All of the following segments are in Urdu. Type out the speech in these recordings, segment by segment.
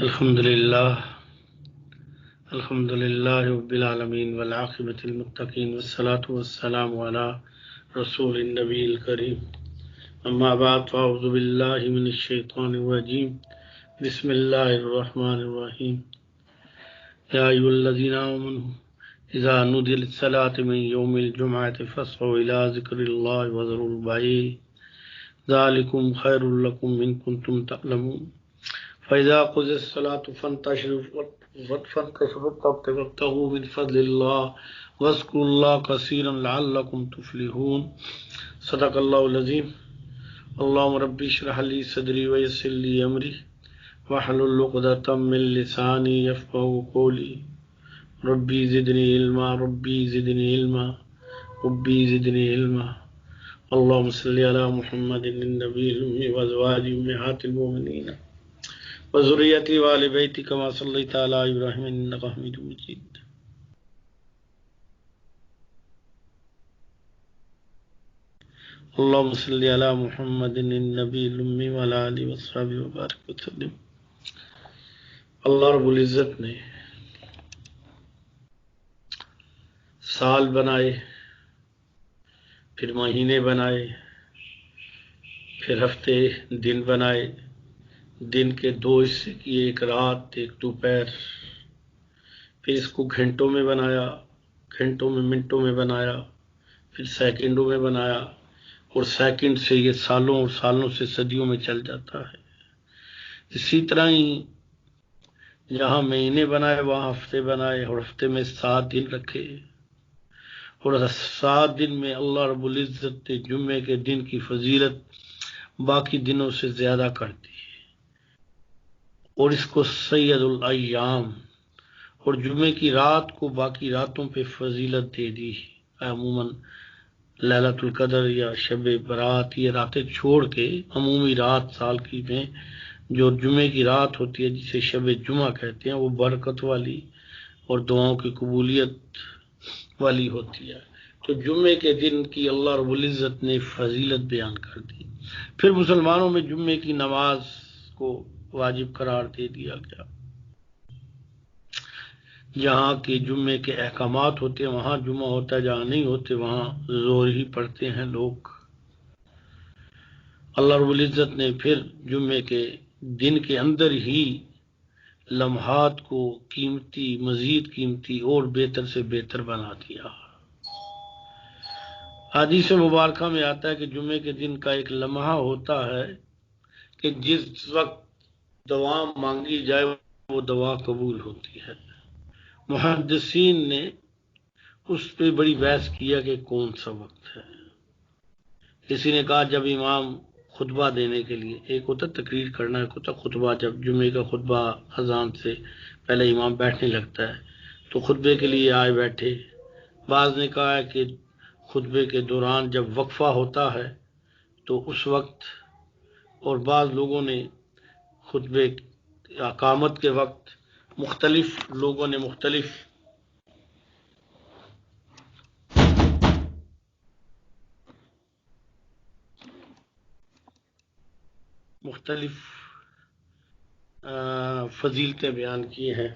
الحمد لله رب العالمين والعاقبة للمتقين والصلاة والسلام على رسول النبي الكريم أما بعد فأعوذ بالله من الشيطان الرجيم بسم الله الرحمن الرحيم يا أيها الذين آمنوا إذا نودي للصلاة من يوم الجمعة فاسعوا إلى ذكر الله وذروا البيع ذلكم خير لكم إن كنتم تعلمون فإذا قضيت الصلاة فانتشروا وابتغوا من فضل الله واذكروا الله كثيرا لعلكم تفلحون صدق الله العظيم اللهم ربي اشرح لي صدري ويسر لي أمري واحلل عقدة من لساني يفقهوا قولي ربي زدني علما ربي زدني علما ربي زدني علما اللهم صل على محمد النبي الأمي وأزواجه أمهات المؤمنين وذريته وآل بیتہ كما صليت على إبراهيم إنك حميد مجيد اللهم صل على محمد النبي الأمي وعلى آله وصحبه وبارك وسلم۔ اللہ رب العزت نے سال بنائے، پھر مہینے بنائے، پھر ہفتے، دن بنائے، دن کے دو حصے کیے، ایک رات ایک دوپہر، پھر اس کو گھنٹوں میں بنایا، گھنٹوں میں منٹوں میں بنایا، پھر سیکنڈوں میں بنایا، اور سیکنڈ سے یہ سالوں اور سالوں سے صدیوں میں چل جاتا ہے۔ اسی طرح ہی جہاں مہینے بنائے وہاں ہفتے بنائے، اور ہفتے میں 7 دن رکھے، اور 7 دن میں اللہ رب العزت نے جمعے کے دن کی فضیلت باقی دنوں سے زیادہ کر دی، اور اس کو سید الایام، اور جمعے کی رات کو باقی راتوں پہ فضیلت دے دی۔ عموماً لیلۃ القدر یا شب برات یہ راتیں چھوڑ کے عمومی رات سال کی میں جو جمعے کی رات ہوتی ہے جسے شب جمعہ کہتے ہیں، وہ برکت والی اور دعاؤں کی قبولیت والی ہوتی ہے۔ تو جمعے کے دن کی اللہ رب العزت نے فضیلت بیان کر دی۔ پھر مسلمانوں میں جمعے کی نماز کو واجب قرار دے دیا گیا۔ جہاں کے جمعے کے احکامات ہوتے ہیں وہاں جمعہ ہوتا ہے، جہاں نہیں ہوتے وہاں زور ہی پڑھتے ہیں لوگ۔ اللہ رب العزت نے پھر جمعے کے دن کے اندر ہی لمحات کو قیمتی، مزید قیمتی اور بہتر سے بہتر بنا دیا۔ حدیث مبارکہ میں آتا ہے کہ جمعے کے دن کا ایک لمحہ ہوتا ہے کہ جس وقت دعا مانگی جائے وہ دعا قبول ہوتی ہے۔ محدثین نے اس پہ بڑی بحث کیا کہ کون سا وقت ہے۔ کسی نے کہا جب امام خطبہ دینے کے لیے، ایک ہوتا تقریر کرنا، ایک ہوتا خطبہ، جب جمعے کا خطبہ اذان سے پہلے امام بیٹھنے لگتا ہے تو خطبے کے لیے آئے بیٹھے۔ بعض نے کہا ہے کہ خطبے کے دوران جب وقفہ ہوتا ہے تو اس وقت، اور بعض لوگوں نے خطبے اقامت کے وقت، مختلف لوگوں نے مختلف فضیلتیں بیان کی ہیں،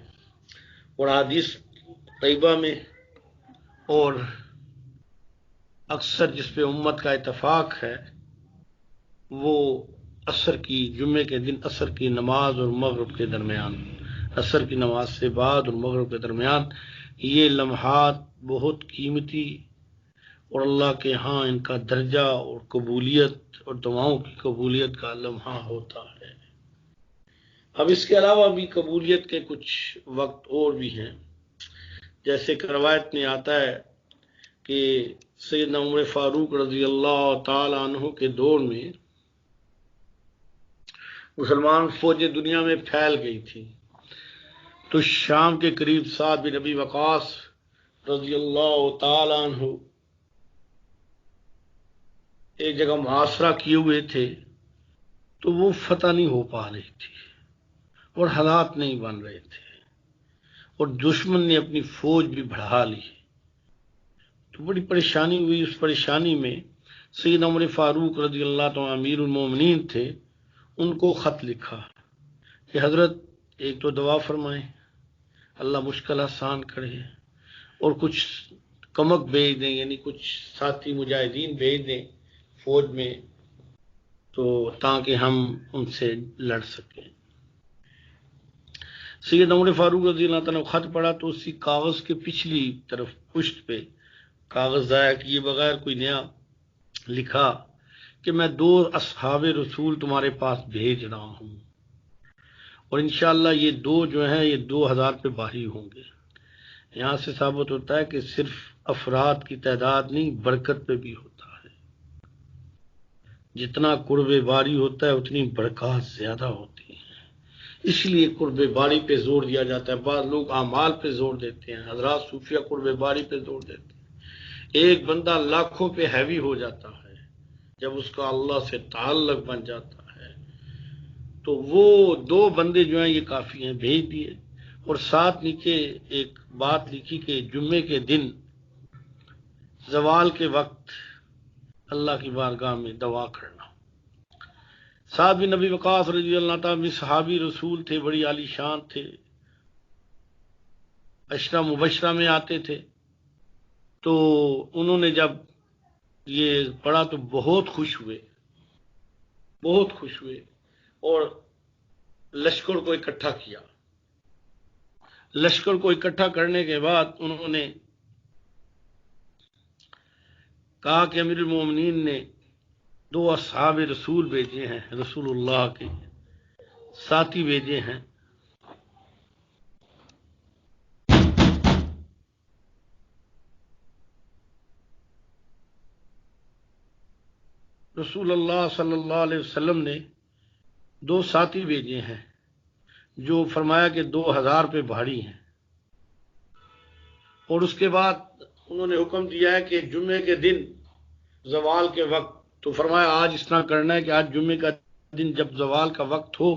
اور حدیث طیبہ میں اور اکثر جس پہ امت کا اتفاق ہے وہ عصر کی، جمعے کے دن عصر کی نماز اور مغرب کے درمیان، عصر کی نماز سے بعد اور مغرب کے درمیان یہ لمحات بہت قیمتی اور اللہ کے ہاں ان کا درجہ اور قبولیت اور دعاؤں کی قبولیت کا لمحہ ہوتا ہے۔ اب اس کے علاوہ بھی قبولیت کے کچھ وقت اور بھی ہیں، جیسے کہ روایت میں آتا ہے کہ سیدنا عمر فاروق رضی اللہ تعالی عنہ کے دور میں مسلمان فوجیں دنیا میں پھیل گئی تھی، تو شام کے قریب سعد بن ابی وقاص رضی اللہ تعالی عنہ ایک جگہ محاصرہ کیے ہوئے تھے، تو وہ فتح نہیں ہو پا رہی تھی اور حالات نہیں بن رہے تھے، اور دشمن نے اپنی فوج بھی بڑھا لی، تو بڑی پریشانی ہوئی۔ اس پریشانی میں سیدنا عمر فاروق رضی اللہ عنہ امیر المومنین تھے، ان کو خط لکھا کہ حضرت ایک تو دعا فرمائیں اللہ مشکل آسان کرے، اور کچھ کمک بھیج دیں، یعنی کچھ ساتھی مجاہدین بھیج دیں فوج میں، تو تاکہ ہم ان سے لڑ سکیں۔ سید عمر فاروق رضی اللہ تعالیٰ نے خط پڑھا تو اسی کاغذ کے پچھلی طرف پشت پہ کاغذ ضائع کیے بغیر کوئی نیا لکھا کہ میں 2 اصحاب رسول تمہارے پاس بھیج رہا ہوں، اور انشاءاللہ یہ 2 جو ہیں یہ 2000 پہ بھاری ہوں گے۔ یہاں سے ثابت ہوتا ہے کہ صرف افراد کی تعداد نہیں، برکت پہ بھی ہوتا ہے۔ جتنا قرب باری ہوتا ہے اتنی برکات زیادہ ہوتی ہیں، اس لیے قرب باری پہ زور دیا جاتا ہے۔ بعض لوگ اعمال پہ زور دیتے ہیں، حضرات صوفیہ قرب باری پہ زور دیتے ہیں۔ ایک بندہ لاکھوں پہ ہیوی ہو جاتا ہے جب اس کا اللہ سے تعلق بن جاتا ہے، تو وہ 2 بندے جو ہیں یہ کافی ہیں، بھیج دیے۔ اور ساتھ نیچے ایک بات لکھی کہ جمعے کے دن زوال کے وقت اللہ کی بارگاہ میں دعا کرنا۔ سعد بن نبی وقاص رضی اللہ تعالیٰ صحابی رسول تھے، بڑی عالی شان تھے، عشرہ مبشرہ میں آتے تھے، تو انہوں نے جب یہ پڑھا تو بہت خوش ہوئے، بہت خوش ہوئے، اور لشکر کو اکٹھا کیا۔ لشکر کو اکٹھا کرنے کے بعد انہوں نے کہا کہ امیر المومنین نے 2 اصحاب رسول بھیجے ہیں، رسول اللہ کے ساتھی بھیجے ہیں، رسول اللہ صلی اللہ علیہ وسلم نے 2 ساتھی بھیجے ہیں جو فرمایا کہ 2000 پہ بھاری ہیں، اور اس کے بعد انہوں نے حکم دیا ہے کہ جمعے کے دن زوال کے وقت، تو فرمایا آج اس طرح کرنا ہے کہ آج جمعے کا دن جب زوال کا وقت ہو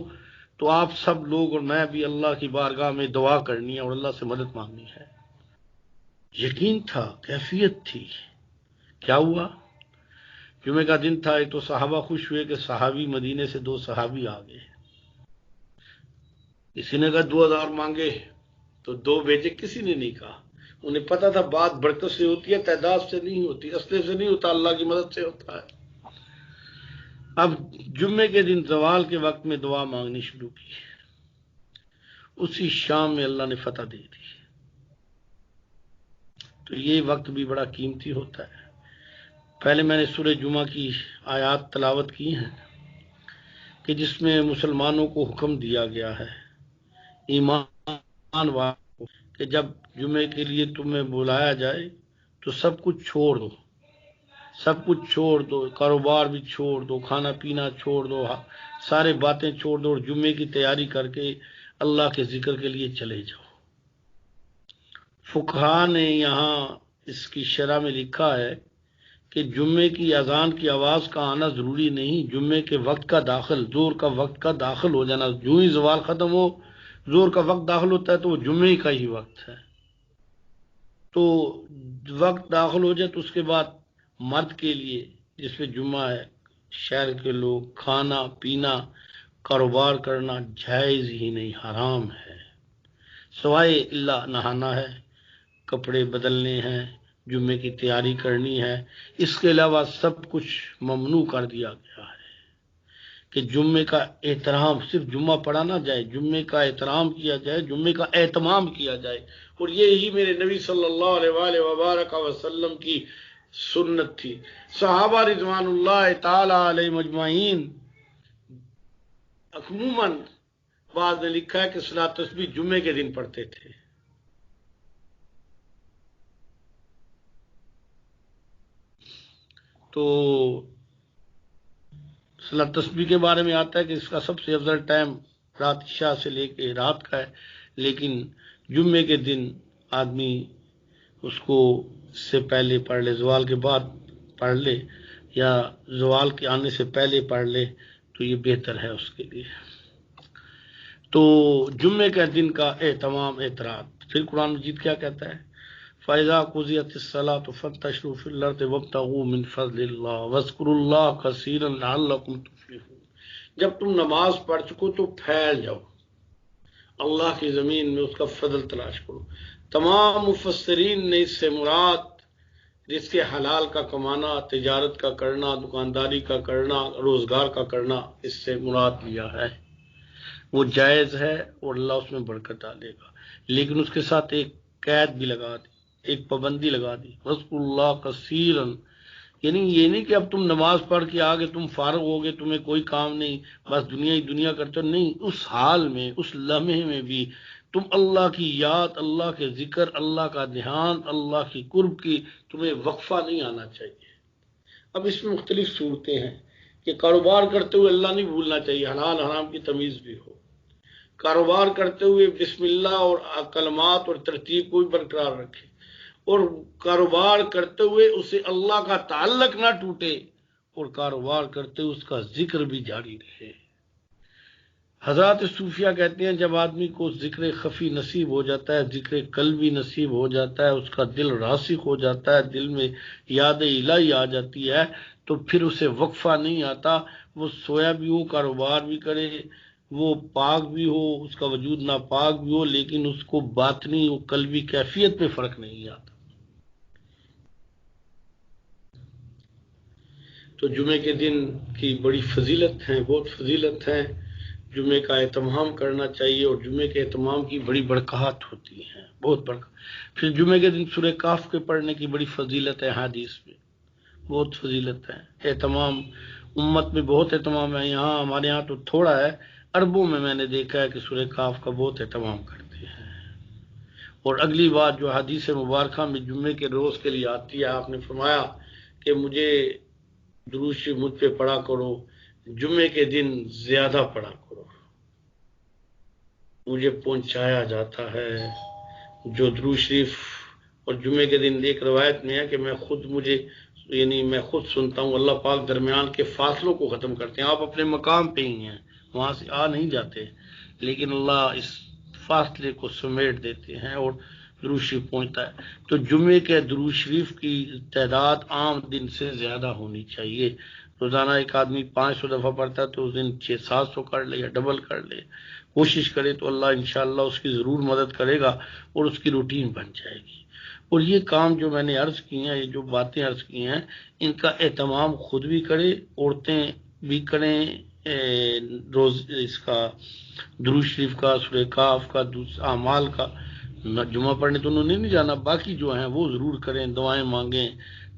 تو آپ سب لوگ اور میں بھی اللہ کی بارگاہ میں دعا کرنی ہے اور اللہ سے مدد مانگنی ہے۔ یقین تھا، کیفیت تھی۔ کیا ہوا؟ جمعے کا دن تھا، ایک تو صحابہ خوش ہوئے کہ صحابی مدینے سے 2 صحابی آ گئے۔ کسی نے کہا 2000 مانگے تو 2 بھیجے، کسی نے نہیں کہا۔ انہیں پتا تھا بات برکت سے ہوتی ہے، تعداد سے نہیں ہوتی، اسلحے سے نہیں ہوتا، اللہ کی مدد سے ہوتا ہے۔ اب جمعے کے دن زوال کے وقت میں دعا مانگنی شروع کی، اسی شام میں اللہ نے فتح دے دی۔ تو یہ وقت بھی بڑا قیمتی ہوتا ہے۔ پہلے میں نے سورہ جمعہ کی آیات تلاوت کی ہیں کہ جس میں مسلمانوں کو حکم دیا گیا ہے، ایمان والوں، کہ جب جمعے کے لیے تمہیں بلایا جائے تو سب کچھ چھوڑ دو، سب کچھ چھوڑ دو، کاروبار بھی چھوڑ دو، کھانا پینا چھوڑ دو، سارے باتیں چھوڑ دو، اور جمعے کی تیاری کر کے اللہ کے ذکر کے لیے چلے جاؤ۔ فقہا نے یہاں اس کی شرح میں لکھا ہے کہ جمعے کی اذان کی آواز کا آنا ضروری نہیں، جمعے کے وقت کا داخل، زور کا وقت کا داخل ہو جانا، جو ہی زوال ختم ہو زور کا وقت داخل ہوتا ہے تو وہ جمعے کا ہی وقت ہے۔ تو وقت داخل ہو جائے تو اس کے بعد مرد کے لیے جس پہ جمعہ ہے، شہر کے لوگ کھانا پینا کاروبار کرنا جائز ہی نہیں، حرام ہے، سوائے اللہ نہانا ہے، کپڑے بدلنے ہیں، جمعے کی تیاری کرنی ہے، اس کے علاوہ سب کچھ ممنوع کر دیا گیا ہے کہ جمعے کا احترام، صرف جمعہ پڑھا نہ جائے، جمعے کا احترام کیا جائے، جمعے کا اہتمام کیا جائے۔ اور یہی میرے نبی صلی اللہ علیہ وآلہ وبارک وسلم کی سنت تھی۔ صحابہ رضوان اللہ تعالی علیہ مجمعین عموماً بعض نے لکھا ہے کہ صلاۃ تسبیح جمعے کے دن پڑھتے تھے۔ تو صلاۃ تسبیح کے بارے میں آتا ہے کہ اس کا سب سے افضل ٹائم رات عشاء سے لے کے رات کا ہے، لیکن جمعے کے دن آدمی اس کو سے پہلے پڑھ لے، زوال کے بعد پڑھ لے یا زوال کے آنے سے پہلے پڑھ لے تو یہ بہتر ہے اس کے لیے۔ تو جمعے کے دن کا اہتمام اعتراض، پھر قرآن مجید کیا کہتا ہے؟ فَإِذَا قُضِيَتِ الصَّلَاةُ فَانتَشِرُوا فِي الْأَرْضِ وَابْتَغُوا مِنْ فَضْلِ اللَّهِ وَاذْكُرُوا اللَّهَ كَثِيرًا لَعَلَّكُمْ تُفْلِحُونَ۔ جب تم نماز پڑھ چکو تو پھیل جاؤ اللہ کی زمین میں اس کا فضل تلاش کرو۔ تمام مفسرین نے اس سے مراد رزق حلال کا کمانا، تجارت کا کرنا، دکانداری کا کرنا، روزگار کا کرنا، اس سے مراد لیا ہے۔ وہ جائز ہے اور اللہ اس میں برکت ڈالے گا، لیکن اس کے ساتھ ایک قید بھی لگا دی، ایک پابندی لگا دی، وَاذْكُرُوا اللَّهَ كَثِيرًا، یعنی یہ نہیں کہ اب تم نماز پڑھ کے آگے تم فارغ ہو گئے، تمہیں کوئی کام نہیں، بس دنیا ہی دنیا کرتے ہو، نہیں، اس حال میں، اس لمحے میں بھی تم اللہ کی یاد، اللہ کے ذکر، اللہ کا دھیان، اللہ کی قرب کی تمہیں وقفہ نہیں آنا چاہیے۔ اب اس میں مختلف صورتیں ہیں کہ کاروبار کرتے ہوئے اللہ نہیں بھولنا چاہیے، حلال حرام کی تمیز بھی ہو، کاروبار کرتے ہوئے بسم اللہ اور کلمات اور ترتیب کو بھی برقرار رکھے، اور کاروبار کرتے ہوئے اسے اللہ کا تعلق نہ ٹوٹے، اور کاروبار کرتے ہوئے اس کا ذکر بھی جاری رہے۔ حضرات صوفیہ کہتے ہیں جب آدمی کو ذکر خفی نصیب ہو جاتا ہے، ذکر قلبی نصیب ہو جاتا ہے، اس کا دل راسخ ہو جاتا ہے، دل میں یاد الہی آ جاتی ہے، تو پھر اسے وقفہ نہیں آتا، وہ سویا بھی ہو، کاروبار بھی کرے، وہ پاک بھی ہو، اس کا وجود ناپاک بھی ہو، لیکن اس کو باطنی و قلبی کیفیت پہ فرق نہیں آتا۔ تو جمعے کے دن کی بڑی فضیلت ہے، بہت فضیلت ہے، جمعے کا اہتمام کرنا چاہیے، اور جمعے کے اہتمام کی بڑی برکات ہوتی ہیں، بہت برکات۔ پھر جمعے کے دن سورہ کاف کے پڑھنے کی بڑی فضیلت ہے، حدیث میں بہت فضیلت ہے، اہتمام امت میں بہت اہتمام ہے، یہاں ہمارے یہاں تو تھوڑا ہے، عربوں میں نے دیکھا ہے کہ سورہ کاف کا بہت اہتمام کرتے ہیں۔ اور اگلی بات جو حدیث مبارکہ میں جمعے کے روز کے لیے آتی ہے، آپ نے فرمایا کہ مجھے درود شریف مجھ پہ پڑھا کرو، جمعے کے دن زیادہ پڑھا کرو، مجھے پہنچایا جاتا ہے جو درود شریف۔ اور جمعے کے دن ایک روایت میں ہے کہ میں خود سنتا ہوں، اللہ پاک درمیان کے فاصلوں کو ختم کرتے ہیں، آپ اپنے مقام پہ ہی ہیں، وہاں سے آ نہیں جاتے، لیکن اللہ اس فاصلے کو سمیٹ دیتے ہیں اور درود شریف پہنچتا ہے۔ تو جمعے کے درود شریف کی تعداد عام دن سے زیادہ ہونی چاہیے، روزانہ ایک آدمی 500 دفعہ پڑھتا ہے تو اس دن 600-700 کر لے یا ڈبل کر لے، کوشش کرے تو اللہ انشاءاللہ اس کی ضرور مدد کرے گا اور اس کی روٹین بن جائے گی۔ اور یہ کام جو میں نے عرض کی ہیں، یہ جو باتیں عرض کی ہیں، ان کا اہتمام خود بھی کرے، عورتیں بھی کریں، روز اس کا درود شریف کا، سورہ کاف کا، اعمال کا، جمعہ پڑھنے تو انہوں نے نہیں جانا، باقی جو ہیں وہ ضرور کریں، دعائیں مانگیں،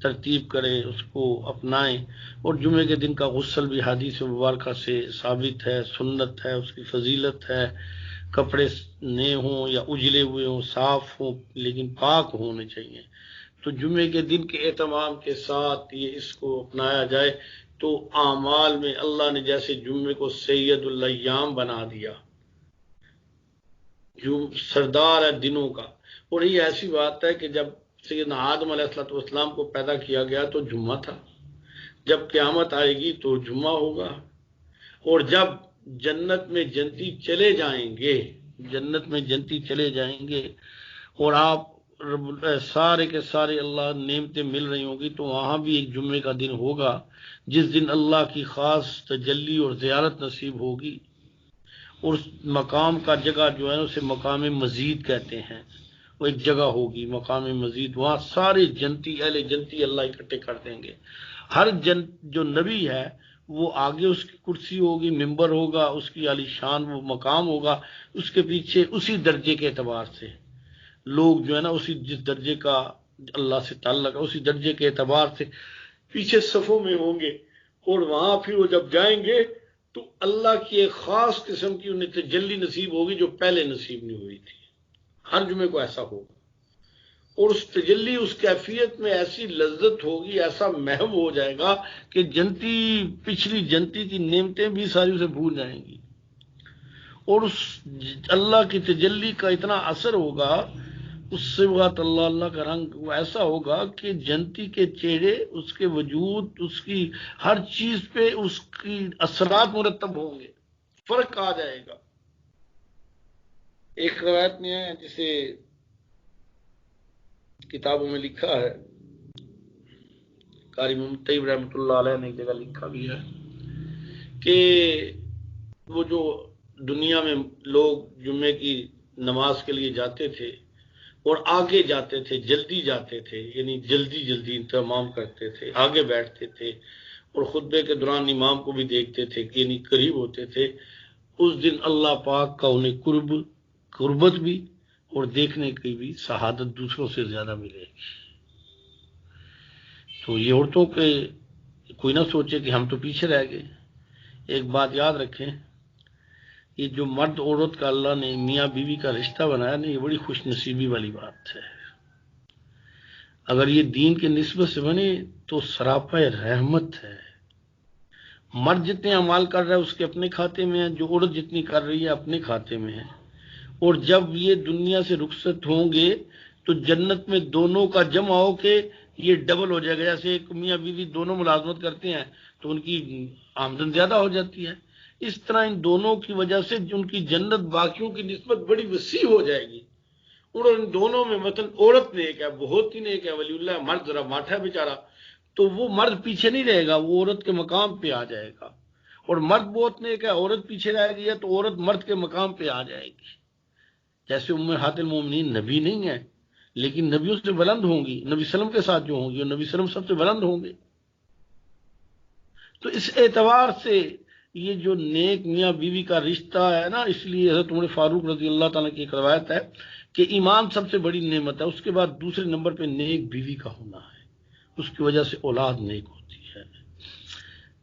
ترتیب کریں، اس کو اپنائیں۔ اور جمعے کے دن کا غسل بھی حدیث مبارکہ سے ثابت ہے، سنت ہے، اس کی فضیلت ہے، کپڑے نئے ہوں یا اجلے ہوئے ہوں، صاف ہوں لیکن پاک ہونے چاہیے۔ تو جمعے کے دن کے اہتمام کے ساتھ یہ اس کو اپنایا جائے تو اعمال میں اللہ نے جیسے جمعے کو سید الایام بنا دیا، جو سردار ہے دنوں کا، اور یہ ایسی بات ہے کہ جب سیدنا آدم علیہ السلام کو پیدا کیا گیا تو جمعہ تھا، جب قیامت آئے گی تو جمعہ ہوگا، اور جب جنت میں جنتی چلے جائیں گے، جنت میں جنتی چلے جائیں گے اور آپ سارے کے سارے اللہ نعمتیں مل رہی ہوں گی، تو وہاں بھی ایک جمعے کا دن ہوگا جس دن اللہ کی خاص تجلی اور زیارت نصیب ہوگی، اور اس مقام کا جگہ جو ہے اسے مقام مزید کہتے ہیں، وہ ایک جگہ ہوگی مقام مزید، وہاں سارے جنتی اہل جنتی اللہ اکٹھے کر دیں گے، ہر جو نبی ہے وہ آگے اس کی کرسی ہوگی، ممبر ہوگا، اس کی عالی شان وہ مقام ہوگا، اس کے پیچھے اسی درجے کے اعتبار سے لوگ جو ہے نا اسی جس درجے کا اللہ سے تعلق ہے اسی درجے کے اعتبار سے پیچھے صفوں میں ہوں گے، اور وہاں پھر وہ جب جائیں گے تو اللہ کی ایک خاص قسم کی انہیں تجلی نصیب ہوگی جو پہلے نصیب نہیں ہوئی تھی، ہر جمعے کو ایسا ہوگا، اور اس تجلی اس کیفیت میں ایسی لذت ہوگی، ایسا محو ہو جائے گا کہ جنتی پچھلی جنتی کی نعمتیں بھی ساری اسے بھول جائیں گی، اور اس اللہ کی تجلی کا اتنا اثر ہوگا، اس سے بات اللہ اللہ کا رنگ وہ ایسا ہوگا کہ جنتی کے چہرے، اس کے وجود، اس کی ہر چیز پہ اس کی اثرات مرتب ہوں گے، فرق آ جائے گا۔ ایک روایت میں ہے جسے کتابوں میں لکھا ہے، قاری محمد طیب رحمۃ اللہ علیہ نے ایک جگہ لکھا بھی ہے کہ وہ جو دنیا میں لوگ جمعے کی نماز کے لیے جاتے تھے اور آگے جاتے تھے، جلدی جاتے تھے، یعنی جلدی جلدی انتظام کرتے تھے، آگے بیٹھتے تھے اور خطبے کے دوران امام کو بھی دیکھتے تھے، یعنی قریب ہوتے تھے، اس دن اللہ پاک کا انہیں قربت بھی اور دیکھنے کی بھی شہادت دوسروں سے زیادہ ملے گی۔ تو یہ عورتوں کے کوئی نہ سوچے کہ ہم تو پیچھے رہ گئے۔ ایک بات یاد رکھیں، یہ جو مرد عورت کا اللہ نے میاں بیوی کا رشتہ بنایا نا، یہ بڑی خوش نصیبی والی بات ہے۔ اگر یہ دین کے نسبت سے بنے تو سراپا رحمت ہے۔ مرد جتنے اعمال کر رہا ہے اس کے اپنے کھاتے میں ہے، جو عورت جتنی کر رہی ہے اپنے کھاتے میں ہے، اور جب یہ دنیا سے رخصت ہوں گے تو جنت میں دونوں کا جمع ہو کے یہ ڈبل ہو جائے گا۔ جیسے ایک میاں بیوی دونوں ملازمت کرتے ہیں تو ان کی آمدن زیادہ ہو جاتی ہے، اس طرح ان دونوں کی وجہ سے ان کی جنت باقیوں کی نسبت بڑی وسیع ہو جائے گی۔ اور ان دونوں میں مثلا عورت نیک ہے، بہت ہی نیک ہے، ولی اللہ، مرد ذرا ماٹھا ہے بیچارہ، تو وہ مرد پیچھے نہیں رہے گا، وہ عورت کے مقام پہ آ جائے گا۔ اور مرد بہت نیک ہے، عورت پیچھے رہ گئی ہے تو عورت مرد کے مقام پہ آ جائے گی۔ جیسے امہات المومنین نبی نہیں ہے لیکن نبیوں سے بلند ہوں گی، نبی وسلم کے ساتھ جو ہوں گی، اور نبی وسلم سب سے بلند ہوں گے۔ تو اس اعتبار سے یہ جو نیک میاں بیوی کا رشتہ ہے نا، اس لیے حضرت عمر فاروق رضی اللہ تعالیٰ کی ایک روایت ہے کہ ایمان سب سے بڑی نعمت ہے، اس کے بعد دوسرے نمبر پہ نیک بیوی کا ہونا ہے، اس کی وجہ سے اولاد نیک ہوتی ہے۔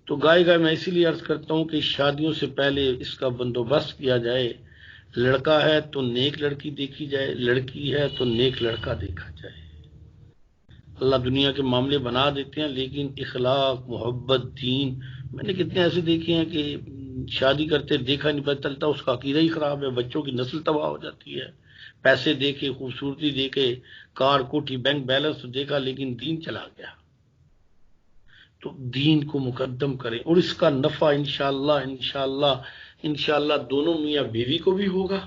تو گائے میں اسی لیے عرض کرتا ہوں کہ شادیوں سے پہلے اس کا بندوبست کیا جائے، لڑکا ہے تو نیک لڑکی دیکھی جائے، لڑکی ہے تو نیک لڑکا دیکھا جائے۔ اللہ دنیا کے معاملے بنا دیتے ہیں لیکن اخلاق، محبت، دین، میں نے کتنے ایسے دیکھے ہیں کہ شادی کرتے دیکھا نہیں پتہ چلتا اس کا عقیدہ ہی خراب ہے، بچوں کی نسل تباہ ہو جاتی ہے۔ پیسے دیکھے، خوبصورتی دیکھے، کار کوٹھی، بینک بیلنس تو دیکھا لیکن دین چلا گیا۔ تو دین کو مقدم کریں اور اس کا نفع انشاءاللہ دونوں میاں بیوی کو بھی ہوگا،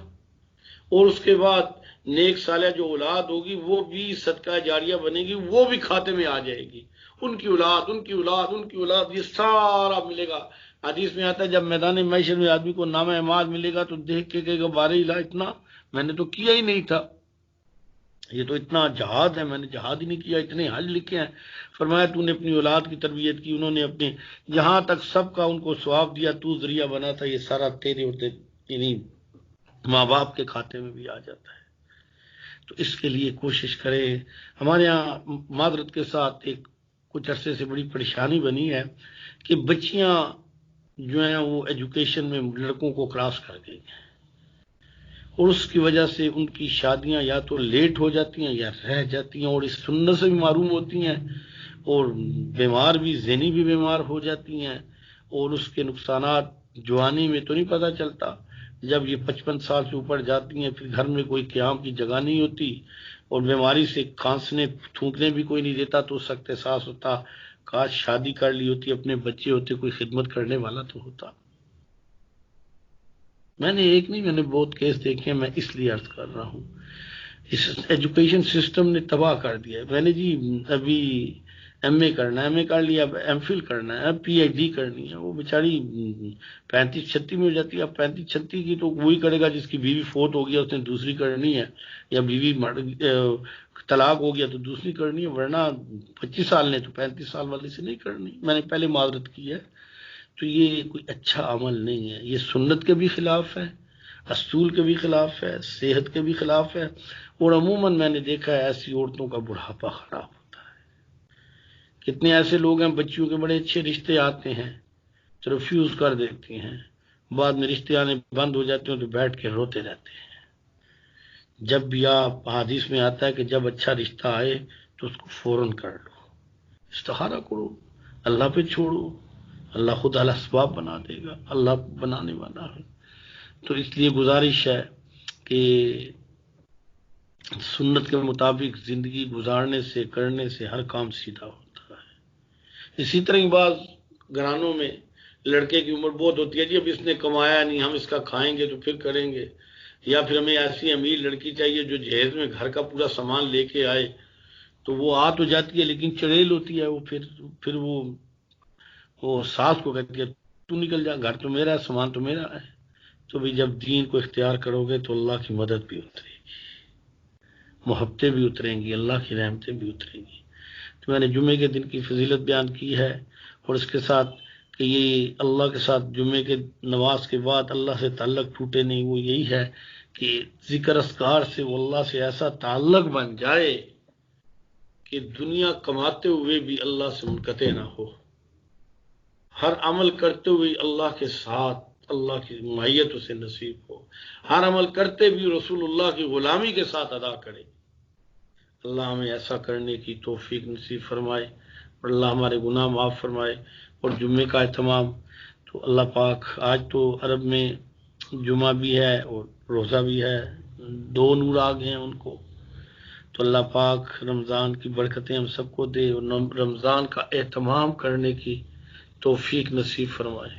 اور اس کے بعد نیک صالح جو اولاد ہوگی وہ بھی صدقہ جاریہ بنے گی، وہ بھی کھاتے میں آ جائے گی، ان کی اولاد، ان کی اولاد، ان کی اولاد، یہ سارا ملے گا۔ حدیث میں آتا ہے جب میدان محشر میں آدمی کو نامہ اعمال ملے گا تو دیکھ کے کہے گا بارے الہ، اتنا میں نے تو کیا ہی نہیں تھا، یہ تو اتنا جہاد ہے، میں نے جہاد ہی نہیں کیا، اتنے حج لکھے ہیں۔ فرمایا تو نے اپنی اولاد کی تربیت کی، انہوں نے اپنے یہاں تک سب کا ان کو ثواب دیا، تو ذریعہ بنا تھا، یہ سارا تیرے اور یعنی ماں باپ کے کھاتے میں بھی آ جاتا ہے۔ تو اس کے لیے کوشش کرے۔ ہمارے ہاں معذرت کے ساتھ ایک کچھ عرصے سے بڑی پریشانی بنی ہے کہ بچیاں جو ہیں وہ ایجوکیشن میں لڑکوں کو کراس کر گئی ہیں، اور اس کی وجہ سے ان کی شادیاں یا تو لیٹ ہو جاتی ہیں یا رہ جاتی ہیں، اور اس سنت سے بھی معروم ہوتی ہیں، اور بیمار بھی، ذہنی بھی بیمار ہو جاتی ہیں، اور اس کے نقصانات جوانی میں تو نہیں پتہ چلتا، جب یہ 55 سال سے اوپر جاتی ہیں پھر گھر میں کوئی قیام کی جگہ نہیں ہوتی، اور بیماری سے کھانسنے تھونکنے بھی کوئی نہیں دیتا، تو سخت احساس ہوتا کاش شادی کر لی ہوتی، اپنے بچے ہوتے، کوئی خدمت کرنے والا تو ہوتا۔ میں نے ایک نہیں، میں نے بہت کیس دیکھے ہیں، میں اس لیے عرض کر رہا ہوں اس ایجوکیشن سسٹم نے تباہ کر دیا ہے۔ میں نے جی ابھی ایم اے کرنا ہے، ایم اے کر لیا، اب ایم فل کرنا ہے، اب پی ایچ ڈی کرنی ہے، وہ بیچاری 35-36 میں ہو جاتی ہے۔ اب 35-36 کی تو وہی کرے گا جس کی بیوی فوت ہو گیا، اس نے دوسری کرنی ہے، یا بیوی طلاق ہو گیا تو دوسری کرنی ہے، ورنہ 25 سال نے تو 35 سال والے سے نہیں کرنی۔ میں نے پہلے معذرت کی ہے۔ تو یہ کوئی اچھا عمل نہیں ہے، یہ سنت کے بھی خلاف ہے، اصول کے بھی خلاف ہے، صحت کے بھی خلاف ہے، اور عموماً میں نے دیکھا ہے ایسی عورتوں کا بڑھاپا خراب ہوتا ہے۔ کتنے ایسے لوگ ہیں بچیوں کے بڑے اچھے رشتے آتے ہیں تو ریفیوز کر دیتے ہیں، بعد میں رشتے آنے بند ہو جاتے ہیں تو بیٹھ کے روتے رہتے ہیں۔ جب بھی آپ حدیث میں آتا ہے کہ جب اچھا رشتہ آئے تو اس کو فوراً کر لو، استخارہ کرو، اللہ پہ چھوڑو، اللہ خود اسباب بنا دے گا، اللہ بنانے والا ہے۔ تو اس لیے گزارش ہے کہ سنت کے مطابق زندگی گزارنے سے، کرنے سے ہر کام سیدھا ہوتا ہے۔ اسی طرح بعض گھرانوں میں لڑکے کی عمر بہت ہوتی ہے، جی اب اس نے کمایا نہیں، ہم اس کا کھائیں گے تو پھر کریں گے، یا پھر ہمیں ایسی امیر لڑکی چاہیے جو جہیز میں گھر کا پورا سامان لے کے آئے، تو وہ آ تو جاتی ہے لیکن چڑیل ہوتی ہے، وہ پھر وہ ساس کو کہتی ہے تو نکل جا، گھر تو میرا ہے، سامان تو میرا ہے۔ تو بھی جب دین کو اختیار کرو گے تو اللہ کی مدد بھی اترے گی، محبتیں بھی اتریں گی، اللہ کی رحمتیں بھی اتریں گی۔ تو میں نے جمعے کے دن کی فضیلت بیان کی ہے، اور اس کے ساتھ کہ یہ اللہ کے ساتھ جمعے کے نماز کے بعد اللہ سے تعلق ٹوٹے نہیں، وہ یہی ہے کہ ذکر اذکار سے وہ اللہ سے ایسا تعلق بن جائے کہ دنیا کماتے ہوئے بھی اللہ سے منقطع نہ ہو، ہر عمل کرتے ہوئے اللہ کے ساتھ اللہ کی معیت اسے نصیب ہو، ہر عمل کرتے بھی رسول اللہ کی غلامی کے ساتھ ادا کرے۔ اللہ ہمیں ایسا کرنے کی توفیق نصیب فرمائے، اور اللہ ہمارے گناہ معاف فرمائے۔ اور جمعے کا اہتمام تو اللہ پاک، آج تو عرب میں جمعہ بھی ہے اور روزہ بھی ہے، دو نور آ گئے ہیں ان کو، تو اللہ پاک رمضان کی برکتیں ہم سب کو دے اور رمضان کا اہتمام کرنے کی توفیق نصیب فرمائے۔